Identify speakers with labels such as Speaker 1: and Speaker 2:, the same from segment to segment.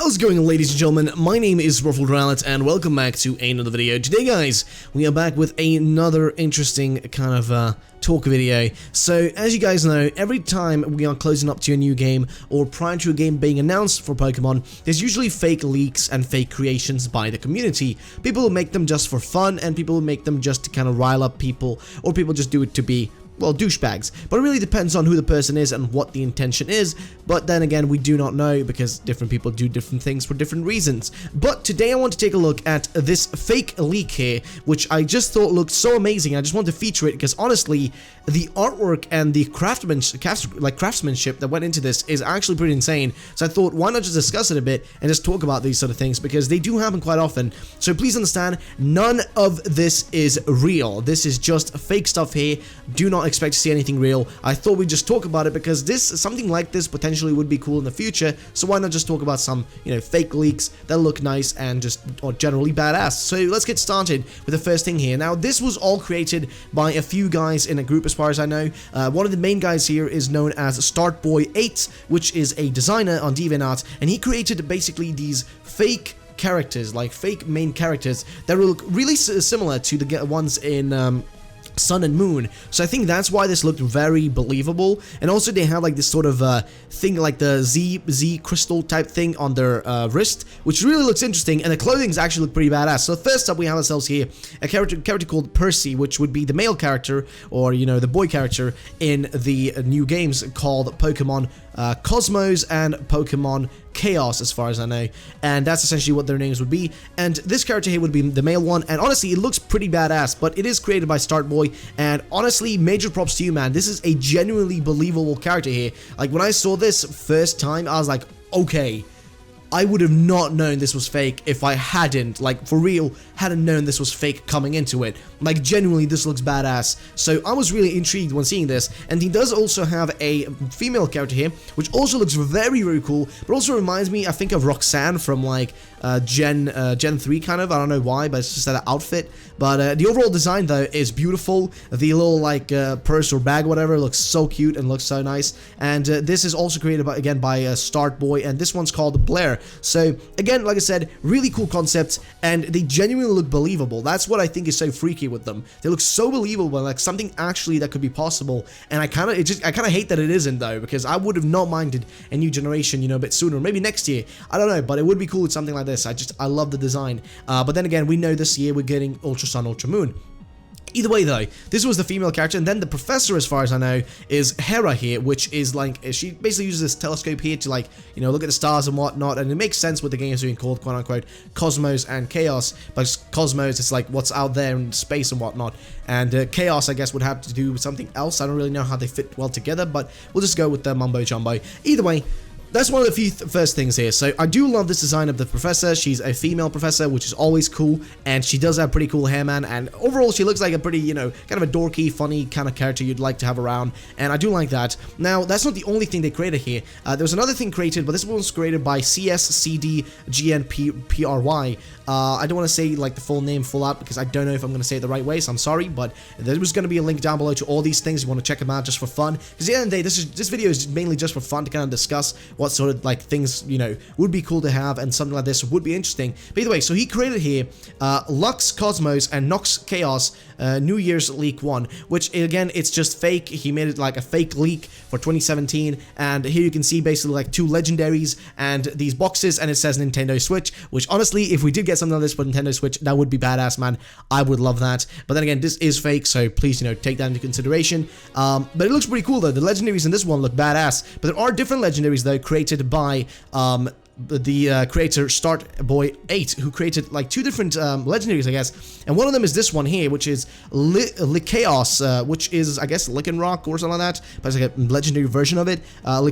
Speaker 1: How's it going, ladies and gentlemen? My name is Ruffled Rallet and welcome back to another video. Today, guys, we are back with another interesting kind of talk video. So, as you guys know, every time we are closing up to a new game or prior to a game being announced for Pokemon, there's usually fake leaks and fake creations by the community. People will make them just for fun and people will make them just to kind of rile up people, or people just do it to be, well, douchebags. But it really depends on who the person is and what the intention is. But then again, we do not know because different people do different things for different reasons. But today I want to take a look at this fake leak here, which I just thought looked so amazing. I just want to feature it because honestly, the artwork and the craftsmanship that went into this is actually pretty insane. So I thought, why not just discuss it a bit and just talk about these sort of things, because they do happen quite often. So please understand, none of this is real. This is just fake stuff here. Do not expect to see anything real. I thought we'd just talk about it because something like this potentially would be cool in the future. So why not just talk about some, fake leaks that look nice and just generally badass. So let's get started with the first thing here. Now, this was all created by a few guys in a group, as far as I know. One of the main guys here is known as Startboy8, which is a designer on DeviantArt, and he created basically these fake characters, like fake main characters that look really similar to the ones in Sun and Moon. So I think that's why this looked very believable. And also they have like this sort of thing, like the Z crystal type thing on their wrist, which really looks interesting, and the clothing actually look pretty badass. So first up, we have ourselves here a character called Percy, which would be the male character, or the boy character in the new games called Pokemon Cosmos and Pokemon Chaos, as far as I know, and that's essentially what their names would be. And this character here would be the male one, and honestly, it looks pretty badass. But it is created by Startboy, and honestly, major props to you, man. This is a genuinely believable character here. Like, when I saw this first time, I was like, okay, I would have not known this was fake if I hadn't, like, for real, hadn't known this was fake coming into it. Like, genuinely, this looks badass. So I was really intrigued when seeing this. And he does also have a female character here, which also looks very, very cool, but also reminds me, I think, of Roxanne from, like, Gen 3, kind of. I don't know why, but it's just that outfit. But the overall design, though, is beautiful. The little, like, purse or bag, whatever, looks so cute and looks so nice. And this is also created, by Startboy, and this one's called Blair. So, again, like I said, really cool concepts, and they genuinely look believable. That's what I think is so freaky with them. They look so believable, like something actually that could be possible. And I kind of hate that it isn't, though, because I would have not minded a new generation, a bit sooner, maybe next year. I don't know, but it would be cool with something like this. I love the design. But then again, we know this year we're getting Ultra Sun, Ultra Moon. Either way, though, this was the female character, and then the professor, as far as I know, is Hera here, which is like, she basically uses this telescope here to, like, look at the stars and whatnot, and it makes sense with the games being called, quote-unquote, Cosmos and Chaos, but Cosmos is like what's out there in space and whatnot, and Chaos, I guess, would have to do with something else. I don't really know how they fit well together, but we'll just go with the mumbo-jumbo. Either way, that's one of the few first things here. So I do love this design of the professor. She's a female professor, which is always cool, and she does have pretty cool hair, man, and overall she looks like a pretty, kind of a dorky, funny kind of character you'd like to have around, and I do like that. Now, that's not the only thing they created here. There was another thing created, but this one was created by CSCDGNPRY. I don't want to say, like, the full name full out because I don't know if I'm going to say it the right way, so I'm sorry, but there was going to be a link down below to all these things. You want to check them out just for fun, because at the end of the day, this video is mainly just for fun, to kind of discuss what sort of, like, things, would be cool to have, and something like this would be interesting. But either way, so he created here Lux Cosmos and Nox Chaos New Year's Leak 1, which, again, it's just fake. He made it like a fake leak for 2017, and here you can see basically like two legendaries and these boxes, and it says Nintendo Switch, which honestly, if we did get something like this for Nintendo Switch, that would be badass, man. I would love that. But then again, this is fake, so please, take that into consideration. But it looks pretty cool, though. The legendaries in this one look badass, but there are different legendaries, though, created by the creator Startboy8, who created like two different legendaries, I guess, and one of them is this one here, which is Chaos, which is, I guess, Lycanroc or something like that, but it's like a legendary version of it.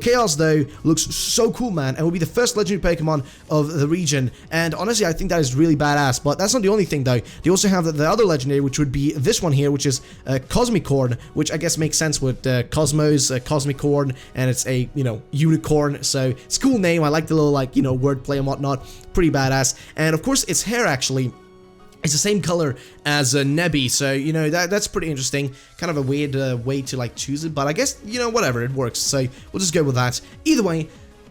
Speaker 1: Chaos, though, looks so cool, man, and will be the first legendary Pokemon of the region, and honestly, I think that is really badass. But that's not the only thing, though. They also have the other legendary, which would be this one here, which is Cosmicorn, which I guess makes sense with Cosmos, Cosmicorn, and it's a, unicorn, so it's a cool name. I like the little, like, wordplay and whatnot. Pretty badass. And of course, its hair actually It's the same color as Nebby, so, you know, that's pretty interesting. Kind of a weird way to, like, choose it, but I guess, you know, whatever, it works, so we'll just go with that. Either way,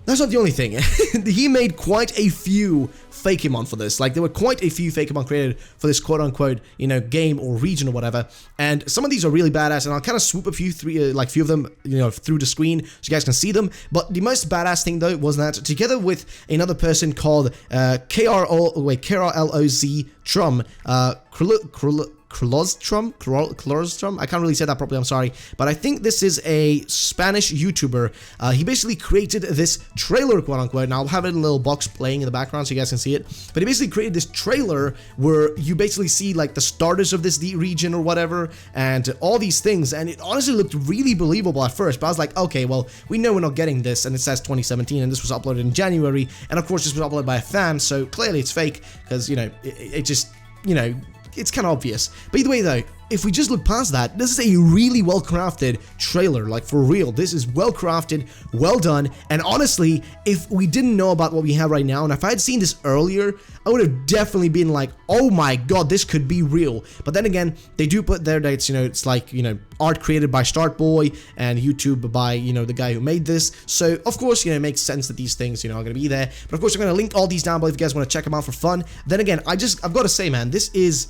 Speaker 1: that's not the only thing. He made quite a few Fakemon for this. Like, there were quite a few Fakemon created for this quote-unquote, you know, game or region or whatever. And some of these are really badass, and I'll kind of swoop a few, few of them, you know, through the screen so you guys can see them. But the most badass thing, though, was that together with another person called KRLOZ Trum, Clorstrom? I can't really say that properly, I'm sorry. But I think this is a Spanish YouTuber. He basically created this trailer, quote-unquote, and I'll have it in a little box playing in the background so you guys can see it. But he basically created this trailer where you basically see, like, the starters of this region or whatever, and all these things, and it honestly looked really believable at first, but I was like, okay, well, we know we're not getting this, and it says 2017, and this was uploaded in January, and of course this was uploaded by a fan, so clearly it's fake, because, you know, it just, you know, it's kind of obvious. But either way though, if we just look past that, this is a really well crafted trailer, like for real. This is well crafted, well done, and honestly, if we didn't know about what we have right now, and if I had seen this earlier, I would have definitely been like, oh my god, this could be real. But then again, they do put there that it's, you know, it's like, you know, art created by Startboy and YouTube by, you know, the guy who made this. So of course, you know, it makes sense that these things, you know, are going to be there. But of course, I'm going to link all these down below if you guys want to check them out for fun. Then again, I've got to say, man, this is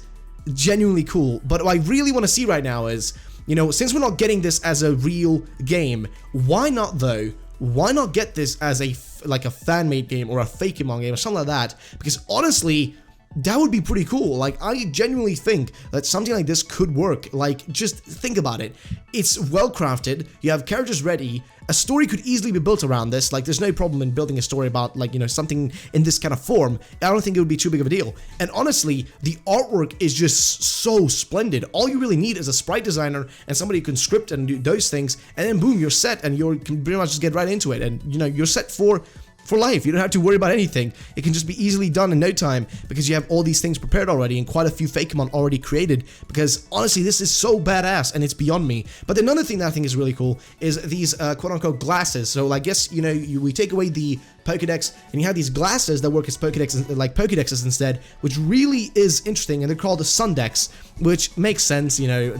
Speaker 1: genuinely cool. But what I really want to see right now is, you know, since we're not getting this as a real game, why not though? Why not get this as a like a fan-made game or a Fakemon game or something like that? Because honestly, that would be pretty cool. Like, I genuinely think that something like this could work. Like, just think about it. It's well crafted, you have characters ready, a story could easily be built around this. Like, there's no problem in building a story about, like, you know, something in this kind of form. I don't think it would be too big of a deal. And honestly, the artwork is just so splendid. All you really need is a sprite designer and somebody who can script and do those things, and then boom, you're set, and you can pretty much just get right into it. And, you know, you're set for life. You don't have to worry about anything. It can just be easily done in no time because you have all these things prepared already and quite a few Fakemon already created, because honestly this is so badass and it's beyond me. But another thing that I think is really cool is these quote-unquote glasses. So I guess, you know, we take away the Pokedex and you have these glasses that work as Pokedexes instead, which really is interesting, and they're called the Sundex, which makes sense, you know,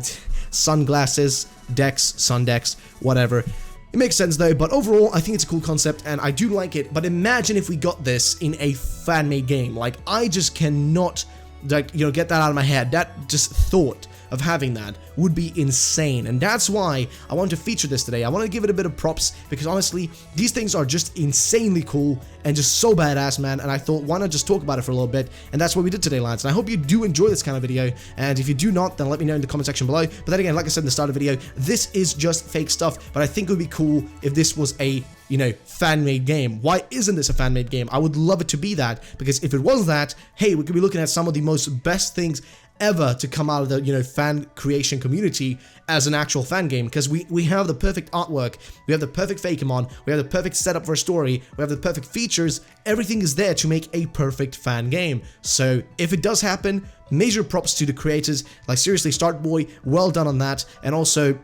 Speaker 1: sunglasses, Dex, Sundex, whatever. It makes sense though, but overall, I think it's a cool concept and I do like it. But imagine if we got this in a fan-made game. Like, I just cannot, like, you know, get that out of my head. That just thought of having that would be insane, and that's why I want to feature this today. I want to give it a bit of props because honestly, these things are just insanely cool and just so badass, man, and I thought, why not just talk about it for a little bit, and that's what we did today, lads. And I hope you do enjoy this kind of video, and if you do not, then let me know in the comment section below. But then again, like I said in the start of the video, this is just fake stuff, but I think it would be cool if this was a, you know, fan-made game. Why isn't this a fan-made game? I would love it to be that, because if it was that, hey, we could be looking at some of the most best things ever to come out of the, you know, fan creation community as an actual fan game, because we have the perfect artwork, we have the perfect Fakemon, we have the perfect setup for a story, we have the perfect features, everything is there to make a perfect fan game. So if it does happen, major props to the creators, like seriously, Startboy, well done on that, and also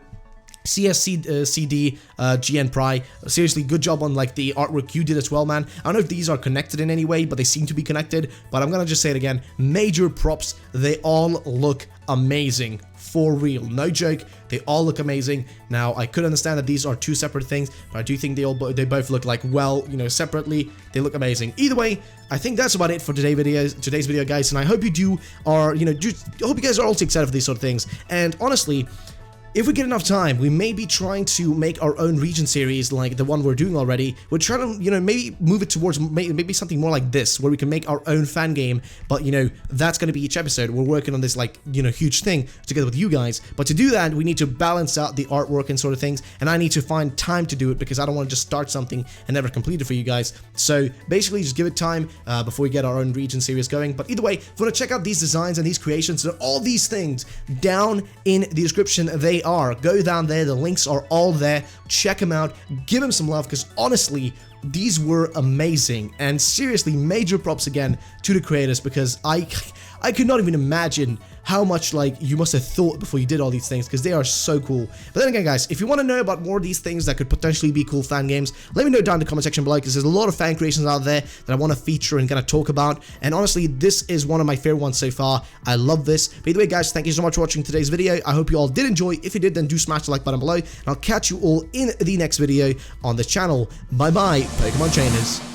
Speaker 1: CSCD, GN Pry, seriously, good job on, like, the artwork you did as well, man. I don't know if these are connected in any way, but they seem to be connected, but I'm gonna just say it again, major props. They all look amazing, for real, no joke, they all look amazing. Now, I could understand that these are two separate things, but I do think they both look like, well, you know, separately, they look amazing. Either way, I think that's about it for today's video, guys, and I hope you I hope you guys are also excited for these sort of things, and honestly, if we get enough time, we may be trying to make our own region series like the one we're doing already. We're trying to, you know, maybe move it towards maybe something more like this, where we can make our own fan game, but, you know, that's going to be each episode. We're working on this, like, you know, huge thing together with you guys, but to do that, we need to balance out the artwork and sort of things, and I need to find time to do it because I don't want to just start something and never complete it for you guys. So basically, just give it time before we get our own region series going. But either way, if you want to check out these designs and these creations and all these things down in the description, they are. Go down there, the links are all there, check them out, give them some love, because honestly, these were amazing, and seriously, major props again to the creators, because I I could not even imagine how much like you must have thought before you did all these things, because they are so cool. But then again, guys, if you want to know about more of these things that could potentially be cool fan games, let me know down in the comment section below, because there's a lot of fan creations out there that I want to feature and kind of talk about. And honestly, this is one of my favorite ones so far. I love this. But either way, guys, thank you so much for watching today's video. I hope you all did enjoy. If you did, then do smash the like button below, and I'll catch you all in the next video on this channel. Bye bye, Pokemon trainers.